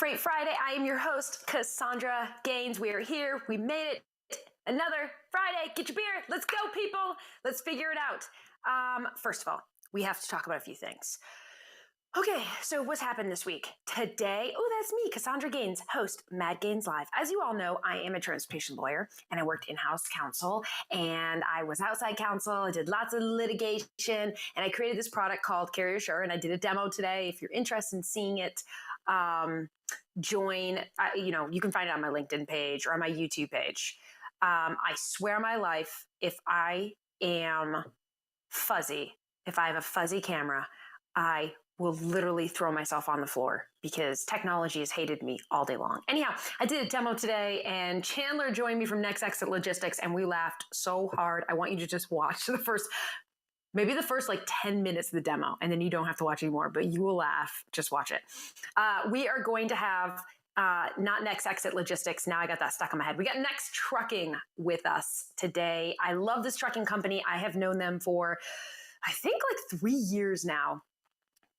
Freight Friday. I am your host, Cassandra Gaines. We are here. We made it. Another Friday. Get your beer. Let's go, people. Let's figure it out. First of all, we have to talk about a few things. Okay, so what's happened this week? Today, that's me, Cassandra Gaines, host, Mad Gaines Live. As you all know, I am a transportation lawyer, and I worked in-house counsel, and I was outside counsel. I did lots of litigation, and I created this product called Carrier Sure, and I did a demo today. If you're interested in seeing it, join. You can find it on my LinkedIn page or on my YouTube page. I swear on my life, if I am fuzzy, if I have a fuzzy camera, I will literally throw myself on the floor because technology has hated me all day long. Anyhow, I did a demo today and Chandler joined me from Next Exit Logistics and we laughed so hard. I want you to just watch the first like 10 minutes of the demo and then you don't have to watch anymore, but you will laugh. Just watch it. We are going to have not Next Exit Logistics. Now I got that stuck in my head. We got Next Trucking with us today. I love this trucking company. I have known them for, I think, like 3 years now.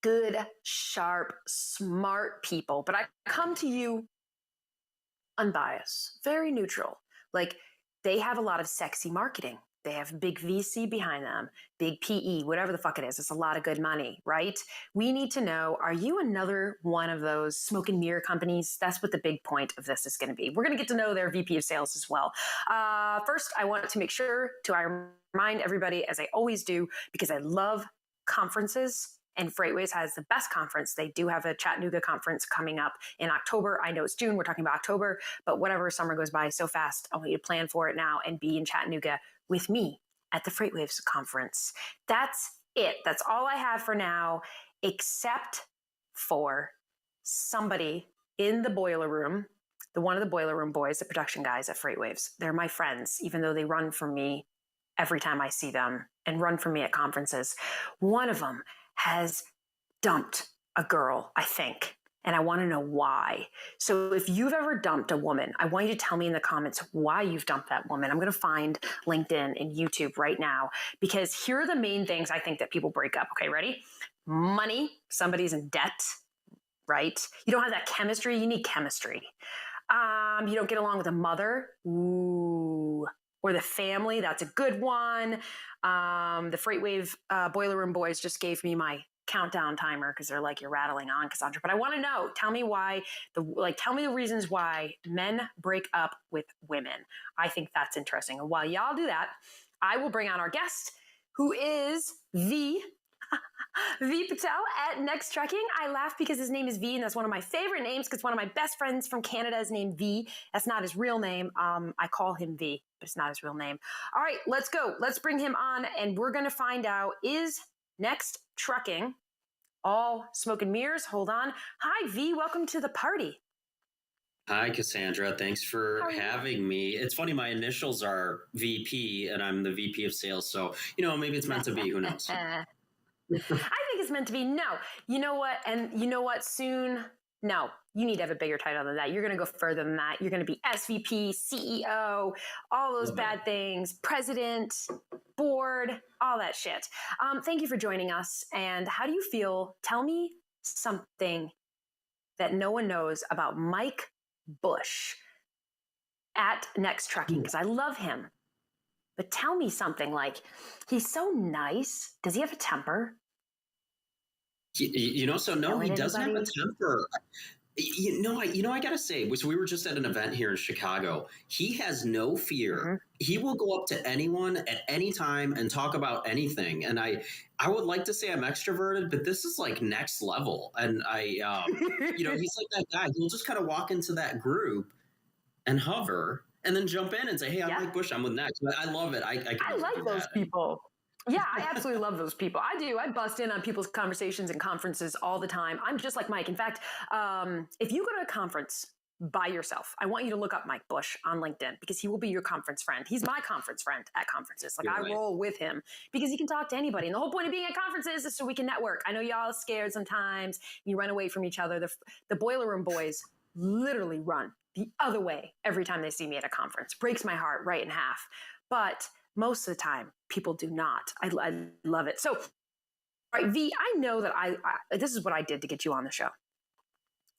Good, sharp, smart people. But I come to you unbiased, very neutral. Like, they have a lot of sexy marketing. They have big VC behind them, big PE, whatever the fuck it is. It's a lot of good money, right? We need to know, are you another one of those smoke and mirror companies? That's what the big point of this is going to be. We're going to get to know their VP of sales as well. First, I want to make sure to remind everybody, as I always do, because I love conferences. And Freightways has the best conference. They do have a Chattanooga conference coming up in October. I know it's June. We're talking about October, but whatever, summer goes by so fast. I want you to plan for it now and be in Chattanooga with me at the Freightwaves conference. That's it. That's all I have for now, except for somebody in the boiler room, one of the boiler room boys, the production guys at Freightwaves. They're my friends, even though they run from me every time I see them and run from me at conferences. One of them has dumped a girl, I think, and I want to know why. So if you've ever dumped a woman, I want you to tell me in the comments why you've dumped that woman. I'm going to find LinkedIn and YouTube right now, because here are the main things I think that people break up. Okay, ready? Money. Somebody's in debt, right? You don't have that chemistry. You need chemistry. You don't get along with a mother. Ooh. Or the family, that's a good one. The Freightwave Boiler Room Boys just gave me my countdown timer because they're like, you're rattling on, Cassandra. But I want to know, tell me the reasons why men break up with women. I think that's interesting. And while y'all do that, I will bring on our guest, who is V Patel at Next Trucking. I laugh because his name is V, and that's one of my favorite names because one of my best friends from Canada is named V. That's not his real name. I call him V, but it's not his real name. All right, let's go. Let's bring him on, and we're going to find out, is Next Trucking all smoke and mirrors? Hold on. Hi, V. Welcome to the party. Hi, Cassandra. Thanks for having me. It's funny, my initials are VP, and I'm the VP of sales, so, maybe it's meant to be. Who knows? I think it's meant to be. No. You know what? And you know what? Soon, no. You need to have a bigger title than that. You're going to go further than that. You're going to be SVP, CEO, all those bad things, president, board, all that shit. Thank you for joining us. And how do you feel? Tell me something that no one knows about Mike Bush at Next Trucking, because I love him. But tell me something, like, he's so nice. Does he have a temper? No, he doesn't have a temper. I got to say, so we were just at an event here in Chicago. He has no fear. Mm-hmm. He will go up to anyone at any time and talk about anything. And I would like to say I'm extroverted, but this is like next level. And he's like that guy. He'll just kind of walk into that group and hover and then jump in and say, hey, I'm Mike Bush. I'm with Next. I love it. I like those people. Yeah, I absolutely love those people. I do. I bust in on people's conversations and conferences all the time. I'm just like Mike. In fact, if you go to a conference by yourself, I want you to look up Mike Bush on LinkedIn because he will be your conference friend. He's my conference friend at conferences. Like, I roll with him because he can talk to anybody. And the whole point of being at conferences is so we can network. I know y'all are scared sometimes. You run away from each other. The Boiler Room Boys literally run the other way every time they see me at a conference. Breaks my heart right in half. But most of the time, people do not. I love it. So, all right, V, I know that this is what I did to get you on the show.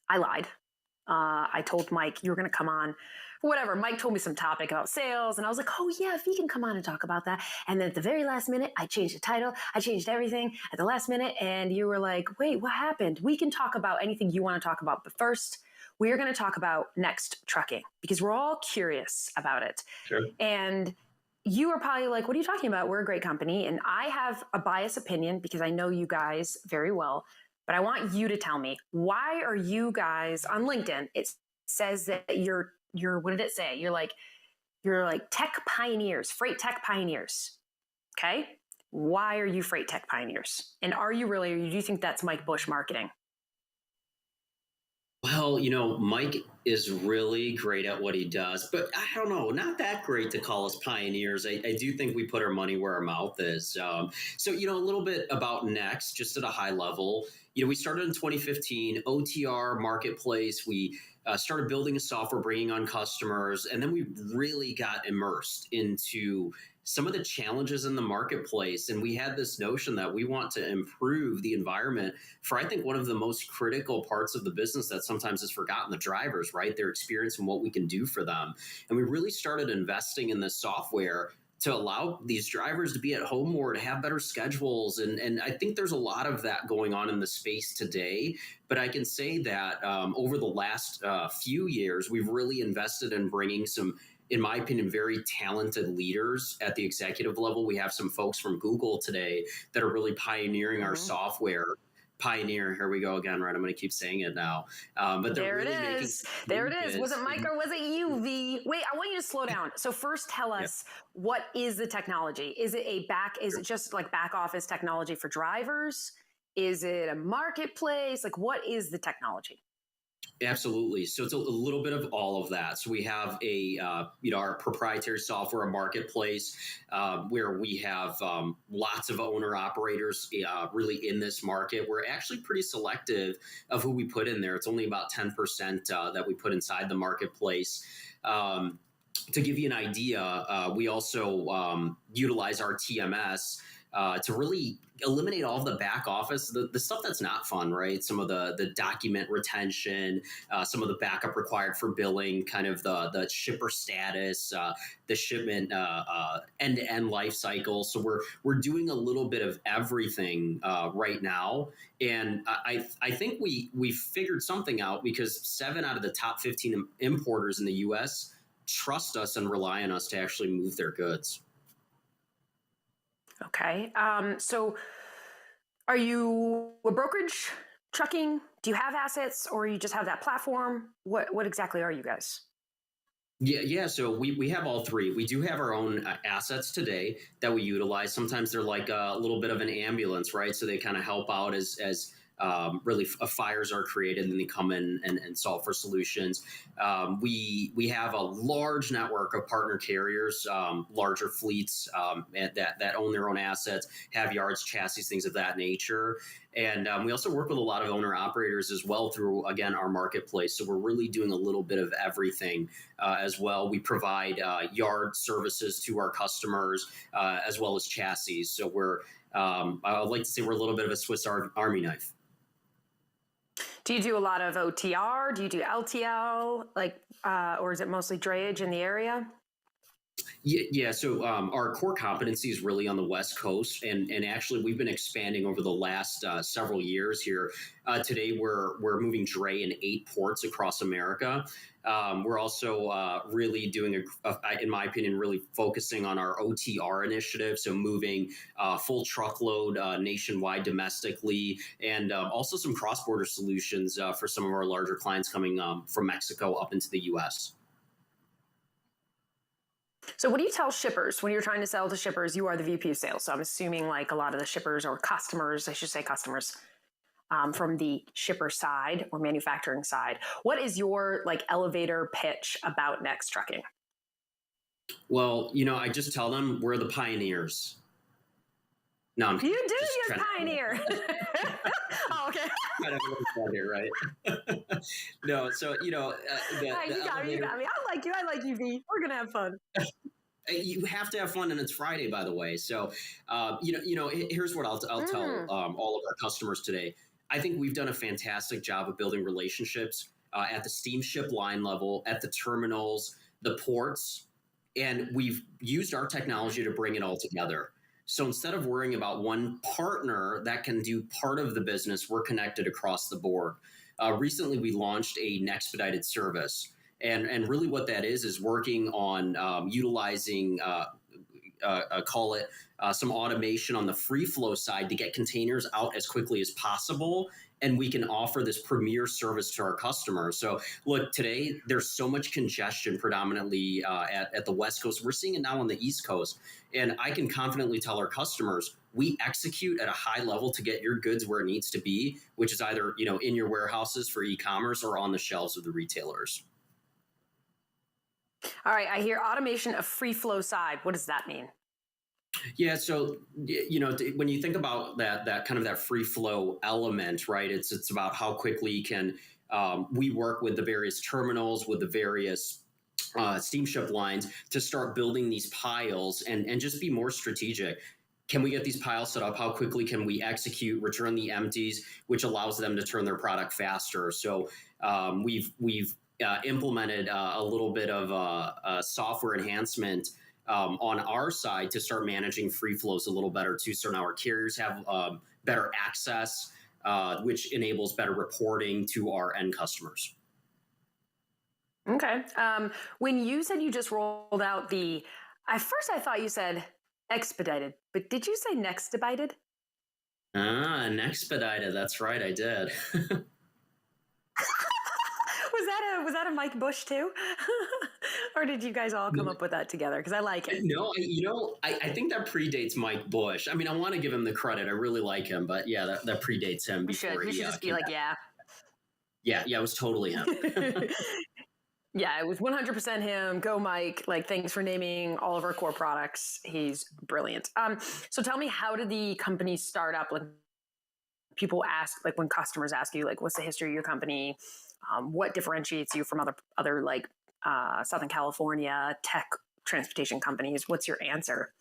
I lied. I told Mike you were going to come on. Whatever. Mike told me some topic about sales, and I was like, oh, yeah, if he can come on and talk about that. And then at the very last minute, I changed the title. I changed everything at the last minute. And you were like, wait, what happened? We can talk about anything you want to talk about. But first, we are going to talk about Next Trucking because we're all curious about it. Sure. And you are probably like, what are you talking about? We're a great company. And I have a biased opinion because I know you guys very well. But I want you to tell me, why are you guys on LinkedIn? It says that you're what did it say? You're like tech pioneers, freight tech pioneers. Okay. Why are you freight tech pioneers? And are you really, or do you think that's Mike Bush marketing? Well, Mike is really great at what he does, but I don't know, not that great to call us pioneers. I do think we put our money where our mouth is. So, a little bit about Next, just at a high level. We started in 2015, OTR marketplace. We started building a software, bringing on customers, and then we really got immersed into some of the challenges in the marketplace. And we had this notion that we want to improve the environment for, I think, one of the most critical parts of the business that sometimes is forgotten, the drivers, right? Their experience and what we can do for them. And we really started investing in this software to allow these drivers to be at home more, to have better schedules. And I think there's a lot of that going on in the space today. But I can say that over the last few years, we've really invested in bringing some, in my opinion, very talented leaders at the executive level. We have some folks from Google today that are really pioneering our software. Pioneer, here we go again, right? I'm going to keep saying it now. But there really it is. There it is. Was it Mike or was it you, V? Wait, I want you to slow down. So first tell us, what is the technology? Is it just like back office technology for drivers? Is it a marketplace? Like, what is the technology? Absolutely. So it's a little bit of all of that. So we have our proprietary software, a marketplace where we have lots of owner operators really in this market. We're actually pretty selective of who we put in there. It's only about 10% that we put inside the marketplace. To give you an idea, we also utilize our TMS to really eliminate all of the back office, the stuff that's not fun, right? Some of the document retention, some of the backup required for billing, kind of the shipper status, the shipment end-to-end life cycle. So we're doing a little bit of everything right now. And I think we figured something out because 7 out of the top 15 importers in the US trust us and rely on us to actually move their goods. Okay. So are you a brokerage trucking? Do you have assets or you just have that platform? What exactly are you guys? Yeah. So we have all three. We do have our own assets today that we utilize. Sometimes they're like a little bit of an ambulance, right? So they kind of help out as really fires are created and they come in and solve for solutions. We have a large network of partner carriers, larger fleets that own their own assets, have yards, chassis, things of that nature. And we also work with a lot of owner operators as well through, again, our marketplace. So we're really doing a little bit of everything as well. We provide yard services to our customers as well as chassis. So I would like to say we're a little bit of a Swiss Army knife. Do you do a lot of OTR? Do you do LTL? Or is it mostly drayage in the area? Yeah. So our core competency is really on the West Coast, and actually we've been expanding over the last several years here. Today we're moving dray in 8 ports across America. We're also really doing, in my opinion, really focusing on our OTR initiative. So moving full truckload nationwide domestically, and also some cross-border solutions for some of our larger clients coming from Mexico up into the U.S. So what do you tell shippers when you're trying to sell to shippers? You are the VP of sales. So I'm assuming like a lot of the shippers or customers, I should say customers, from the shipper side or manufacturing side. What is your elevator pitch about Next Trucking? Well, I just tell them we're the pioneers. No, you're pioneer. Oh, okay. Kind of a little fun here, right? No, so you got me. I like you, V. We're gonna have fun. You have to have fun, and it's Friday, by the way. So, here's what I'll tell all of our customers today. I think we've done a fantastic job of building relationships at the steamship line level, at the terminals, the ports, and we've used our technology to bring it all together. So instead of worrying about one partner that can do part of the business, we're connected across the board. Recently, we launched an expedited service. And really what that is working on utilizing, call it some automation on the free flow side to get containers out as quickly as possible. And we can offer this premier service to our customers. So look, today there's so much congestion predominantly at the West Coast. We're seeing it now on the East Coast. And I can confidently tell our customers, we execute at a high level to get your goods where it needs to be, which is either, in your warehouses for e-commerce or on the shelves of the retailers. All right, I hear automation of free flow side. What does that mean? Yeah, so when you think about that kind of that free flow element, right? It's about how quickly can we work with the various terminals, with the various steamship lines to start building these piles and just be more strategic. Can we get these piles set up? How quickly can we execute, return the empties, which allows them to turn their product faster? So we've implemented a little bit of a software enhancement on our side to start managing free flows a little better too. So now our carriers have better access, which enables better reporting to our end customers. Okay. When you said you just rolled out at first I thought you said expedited, but did you say nextibited? Nexpedited. That's right. I did. Was that a Mike Bush too? Or did you guys all come up with that together? Because I like it. No, I think that predates Mike Bush. I mean, I want to give him the credit. I really like him, but yeah, that predates him. We should just be like, yeah. Yeah, it was totally him. Yeah, it was 100% him. Go Mike. Like, thanks for naming all of our core products. He's brilliant. So tell me, how did the company start up? Like, people ask, like when customers ask you, like, what's the history of your company? What differentiates you from other like Southern California tech transportation companies? What's your answer?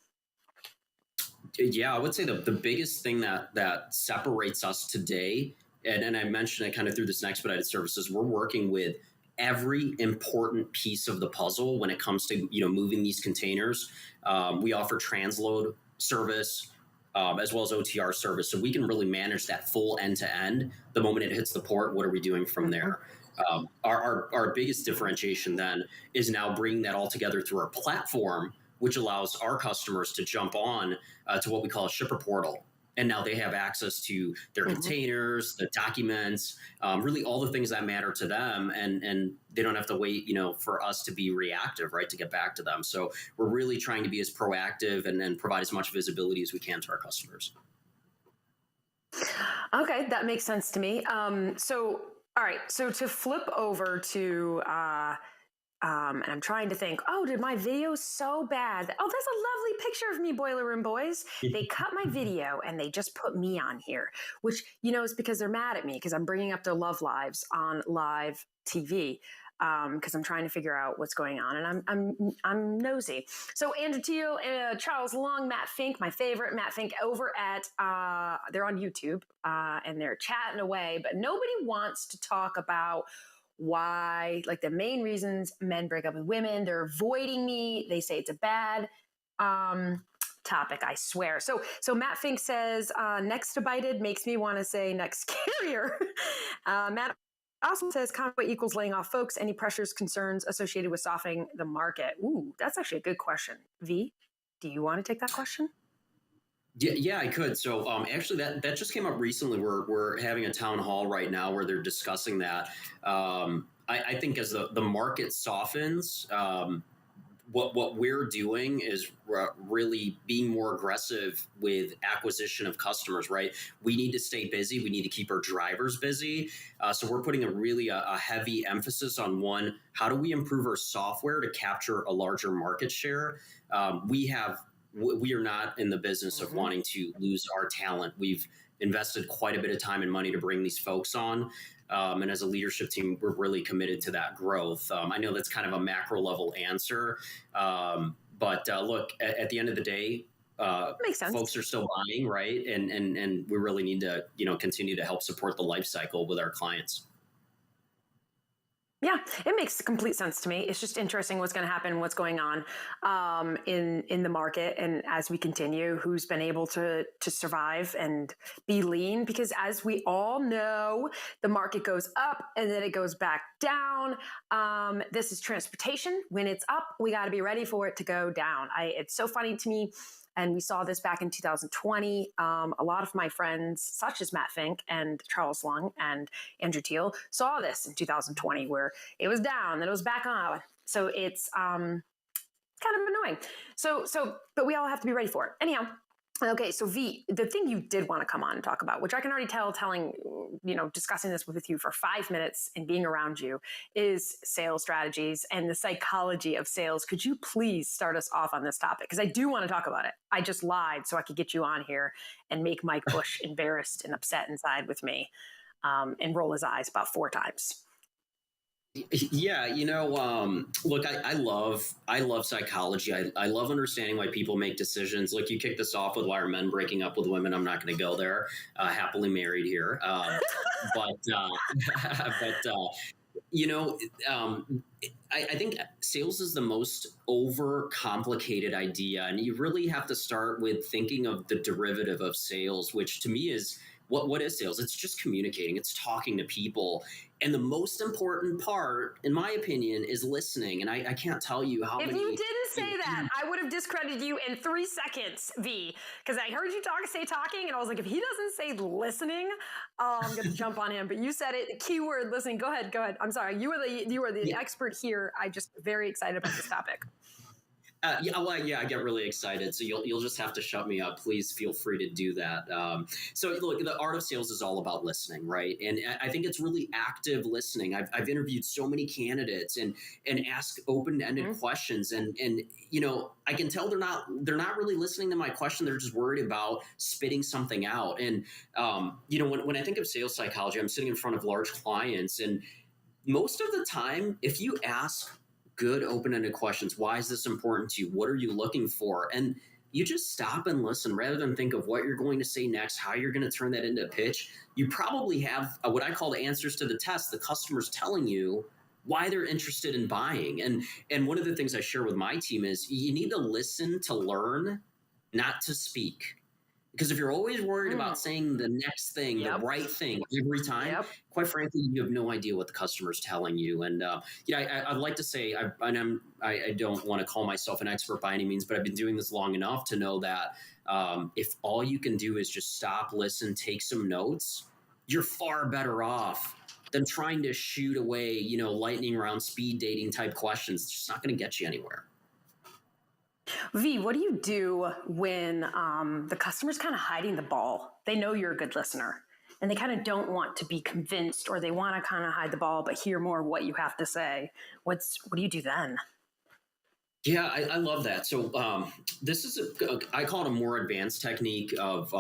Yeah, I would say the biggest thing that separates us today, and I mentioned it kind of through this expedited services, we're working with every important piece of the puzzle when it comes to moving these containers. We offer transload service as well as OTR service, so we can really manage that full end to end. The moment it hits the port, what are we doing from there? Our biggest differentiation then is now bringing that all together through our platform, which allows our customers to jump on to what we call a shipper portal. And now they have access to their containers, the documents, really all the things that matter to them. And they don't have to wait, for us to be reactive, right, to get back to them. So we're really trying to be as proactive and provide as much visibility as we can to our customers. Okay, that makes sense to me. All right, so to flip over to, and I'm trying to think, did my video so bad? Oh, that's a lovely picture of me, Boiler Room Boys. They cut my video and they just put me on here, which, is because they're mad at me because I'm bringing up their love lives on live TV. Because I'm trying to figure out what's going on, and I'm nosy. So Andrew Teal, Charles Long, Matt Fink, my favorite, Matt Fink, over at they're on YouTube and they're chatting away, but nobody wants to talk about why, like the main reasons men break up with women. They're avoiding me. They say it's a bad topic, I swear. So Matt Fink says nextibited makes me want to say next carrier. Matt also says convoy equals laying off folks. Any pressures, concerns associated with softening the market? Ooh, that's actually a good question. V, do you want to take that question? Yeah, I could. So actually, that just came up recently. We're having a town hall right now where they're discussing that. I think as the market softens, what we're doing is really being more aggressive with acquisition of customers, right? We need to stay busy. We need to keep our drivers busy. So we're putting a heavy emphasis on one, how do we improve our software to capture a larger market share? We are not in the business of wanting to lose our talent. We've invested quite a bit of time and money to bring these folks on. And as a leadership team, we're really committed to that growth. I know that's kind of a macro level answer. But look, at the end of the day, makes sense. Folks are still buying, right? And we really need to, continue to help support the life cycle with our clients. Yeah, it makes complete sense to me. It's just interesting what's going to happen, what's going on in the market, and as we continue, who's been able to survive and be lean. Because as we all know, the market goes up and then it goes back down. This is transportation. When it's up, we got to be ready for it to go down. It's so funny to me. And we saw this back in 2020. A lot of my friends, such as Matt Fink and Charles Lung and Andrew Teal, saw this in 2020 where it was down, then it was back on. So it's kind of annoying. But we all have to be ready for it. Anyhow, okay, so V, the thing you did want to come on and talk about, which I can already tell, discussing this with you for 5 minutes and being around you, is sales strategies and the psychology of sales. Could you please start us off on this topic? Because I do want to talk about it. I just lied so I could get you on here and make Mike Bush embarrassed and upset inside with me, and roll his eyes about 4 times. Yeah, look, I love psychology. I love understanding why people make decisions. Look, you kicked this off with why are men breaking up with women. I'm not going to go there. Happily married here, but but you know, I think sales is the most overcomplicated idea, and you really have to start with thinking of the derivative of sales, which to me is what is sales? It's just communicating. It's talking to people. And the most important part, in my opinion, is listening. And I can't tell you how if many. If you didn't say that, I would have discredited you in 3 seconds, V. Because I heard you say talking, and I was like, if he doesn't say listening, I'm going to jump on him. But you said it, keyword listening. Go ahead. I'm sorry. You are the expert here. I'm just very excited about this topic. Yeah, I get really excited. So you'll just have to shut me up. Please feel free to do that. So look, the art of sales is all about listening, right? And I think it's really active listening. I've interviewed so many candidates and ask open-ended questions, and I can tell they're not really listening to my question. They're just worried about spitting something out. And when I think of sales psychology, I'm sitting in front of large clients, and most of the time, if you ask good open-ended questions, why is this important to you? What are you looking for? And you just stop and listen rather than think of what you're going to say next, how you're going to turn that into a pitch. You probably have what I call the answers to the test. The customer's telling you why they're interested in buying. And one of the things I share with my team is you need to listen to learn, not to speak. Because if you're always worried about saying the next thing, the right thing every time, quite frankly, you have no idea what the customer's telling you. And I'd like to say, I don't want to call myself an expert by any means, but I've been doing this long enough to know that if all you can do is just stop, listen, take some notes, you're far better off than trying to shoot away, lightning round speed dating type questions. It's just not going to get you anywhere. V, what do you do when the customer's kind of hiding the ball? They know you're a good listener and they kind of don't want to be convinced, or they want to kind of hide the ball but hear more of what you have to say. What do you do then? Yeah, I love that. So this is I call it a more advanced technique of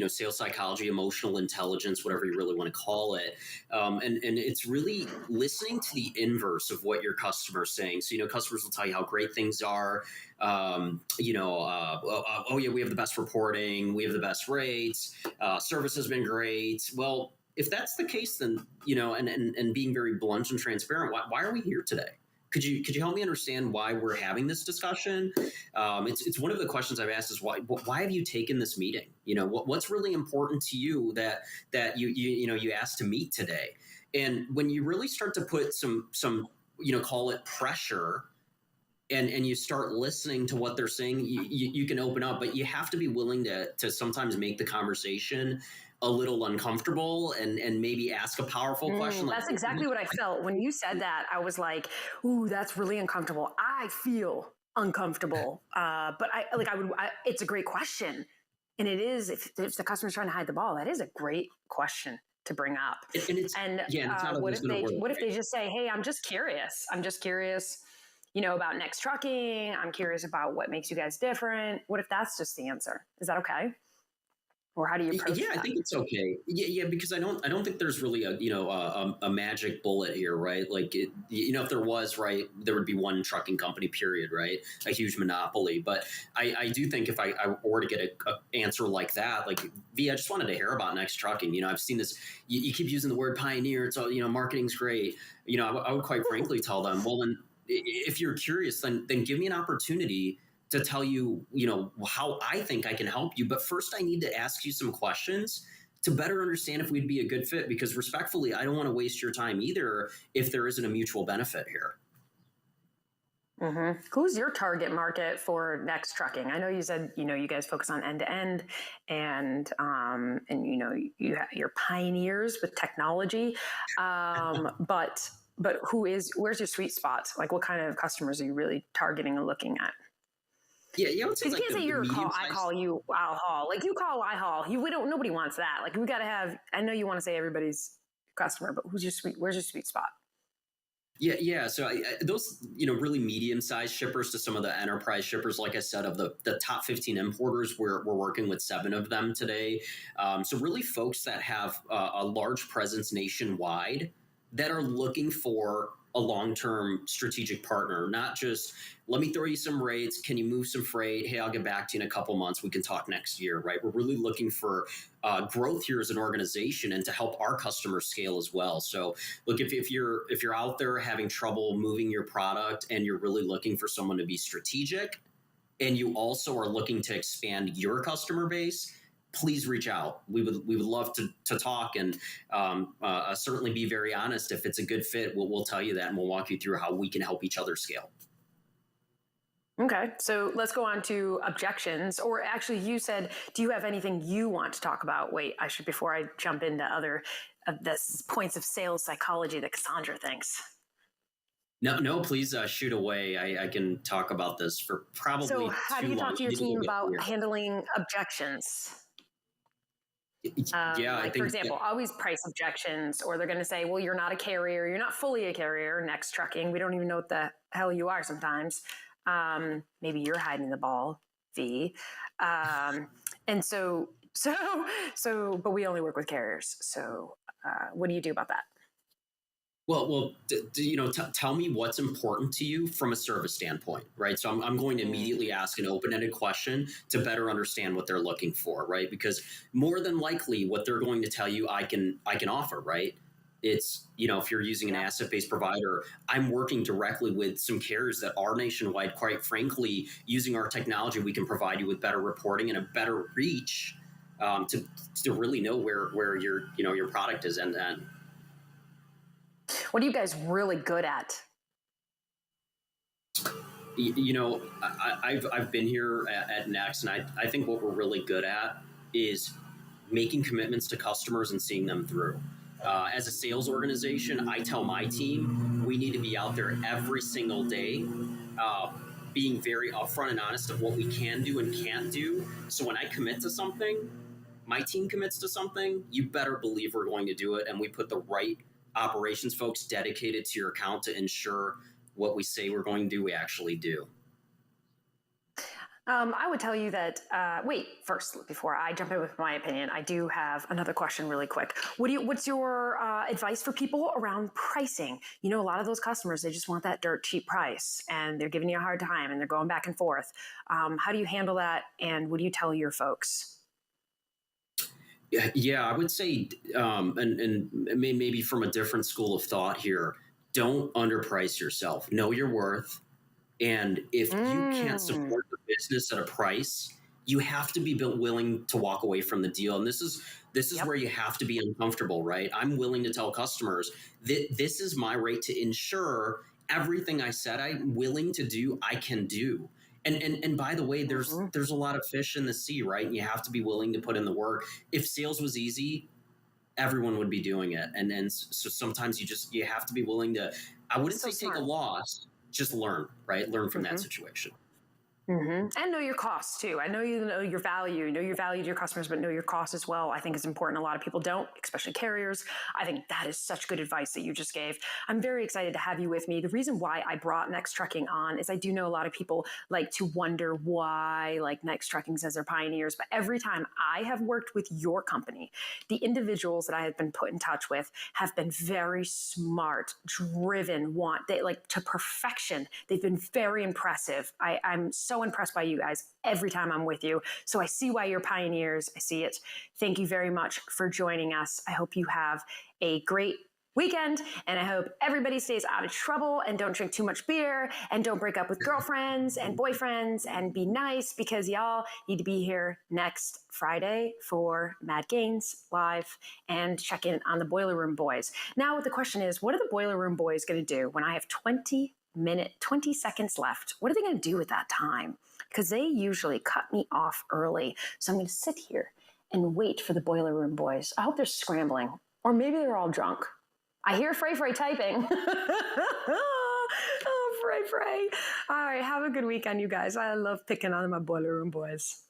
sales psychology, emotional intelligence, whatever you really want to call it. And it's really listening to the inverse of what your customer's saying. So, customers will tell you how great things are. Oh yeah, we have the best reporting. We have the best rates. Service has been great. Well, if that's the case, then, and being very blunt and transparent, why are we here today? Could you help me understand why we're having this discussion? It's one of the questions I've asked is why have you taken this meeting? What's really important to you that you asked to meet today? And when you really start to put some call it pressure, and you start listening to what they're saying, you can open up, but you have to be willing to sometimes make the conversation a little uncomfortable and maybe ask a powerful question. That's exactly what I felt when you said that. I was like, ooh, that's really uncomfortable. I feel uncomfortable. But it's a great question. And it is, if the customer's trying to hide the ball, that is a great question to bring up. What if they just say, hey, I'm just curious. About Next Trucking. I'm curious about what makes you guys different. What if that's just the answer? Is that okay? or how do you approach Yeah, I that? think it's okay. Yeah, because I don't think there's really a magic bullet here, right? Like if there was, right, there would be one trucking company, period, right? A huge monopoly. But I do think if I were to get a answer like that, like V, I just wanted to hear about Next Trucking. I've seen this. You keep using the word pioneer. It's all marketing's great. I would quite frankly tell them, well, then if you're curious, then give me an opportunity to tell you, how I think I can help you. But first, I need to ask you some questions to better understand if we'd be a good fit. Because respectfully, I don't want to waste your time either if there isn't a mutual benefit here. Who's your target market for Next Trucking? I know you said you guys focus on end to end, and you're pioneers with technology, but where's your sweet spot? Like, what kind of customers are you really targeting and looking at? Yeah, I would say Because you like can't the, say the you're a medium call. I size. call you. I'll haul. Like you call. I haul. We don't. Nobody wants that. Like we got to have. I know you want to say everybody's customer, but where's your sweet spot? Yeah. So those, really medium-sized shippers to some of the enterprise shippers, like I said, of the top 15 importers, we're working with 7 of them today. So really, folks that have a large presence nationwide that are looking for a long-term strategic partner, not just let me throw you some rates. Can you move some freight? Hey, I'll get back to you in a couple months. We can talk next year, right? We're really looking for growth here as an organization and to help our customers scale as well. So look, if you're out there having trouble moving your product and you're really looking for someone to be strategic, and you also are looking to expand your customer base, please reach out. We would love to talk, and certainly be very honest. If it's a good fit, we'll tell you that, and we'll walk you through how we can help each other scale. Okay, so let's go on to objections. Or actually, you said, do you have anything you want to talk about? Wait, before I jump into other of this points of sales psychology that Cassandra thinks. No, please shoot away. I can talk about this for So, probably how do too you long. talk to I your need to go team get about beer. handling objections? Yeah, I Like, for think that. example, always price objections, or they're going to say, well, you're not a carrier. You're not fully a carrier, Next Trucking. We don't even know what the hell you are sometimes. Maybe you're hiding the ball, V. And but we only work with carriers. So, what do you do about that? Well, tell me what's important to you from a service standpoint, right? So I'm going to Mm. immediately ask an open-ended question to better understand what they're looking for, right? Because more than likely, what they're going to tell you, I can offer, right? It's, if you're using an Yeah. asset-based provider, I'm working directly with some carriers that are nationwide. Quite frankly, using our technology, we can provide you with better reporting and a better reach, to really know where your product is end to end. What are you guys really good at? I've been here at Next, and I think what we're really good at is making commitments to customers and seeing them through. As a sales organization, I tell my team we need to be out there every single day, uh, being very upfront and honest of what we can do and can't do. So when I commit to something, my team commits to something, you better believe we're going to do it, and we put the right operations folks dedicated to your account to ensure what we say we're going to do, we actually do. I would tell you that. Wait, first, before I jump in with my opinion, I do have another question, really quick. What's your advice for people around pricing? A lot of those customers, they just want that dirt cheap price, and they're giving you a hard time, and they're going back and forth. How do you handle that? And what do you tell your folks? Yeah, I would say, and maybe from a different school of thought here, don't underprice yourself. Know your worth. And if you can't Mm. support the business at a price, you have to be willing to walk away from the deal. And this is Yep. where you have to be uncomfortable, right? I'm willing to tell customers that this is my rate to ensure everything I said I'm willing to do, I can do. And by the way, there's Mm-hmm. there's a lot of fish in the sea, right? And you have to be willing to put in the work. If sales was easy, everyone would be doing it. And so sometimes you have to be willing to, I wouldn't So say take a smart. loss, just learn, right? Learn from that Mm-hmm. situation. And know your costs too. I know you know your value, know your value to your customers, but know your costs as well. I think it's important. A lot of people don't, especially carriers. I think that is such good advice that you just gave. I'm very excited to have you with me. The reason why I brought Next Trucking on is I do know a lot of people like to wonder why like Next Trucking says they're pioneers, but every time I have worked with your company, the individuals that I have been put in touch with have been very smart, driven, want they like to perfection. They've been very impressive. I'm so impressed by you guys every time I'm with you. So I see why you're pioneers. I see it. Thank you very much for joining us. I hope you have a great weekend, and I hope everybody stays out of trouble and don't drink too much beer and don't break up with girlfriends and boyfriends, and be nice, because y'all need to be here next Friday for Mad Gains Live and check in on the Boiler Room Boys. Now the question is, what are the Boiler Room Boys going to do when I have 20 seconds left? What are they going to do with that time? Because they usually cut me off early. So I'm going to sit here and wait for the Boiler Room Boys. I hope they're scrambling, or maybe they're all drunk. I hear Frey typing. Oh, Frey. All right, have a good weekend, you guys. I love picking on my Boiler Room Boys.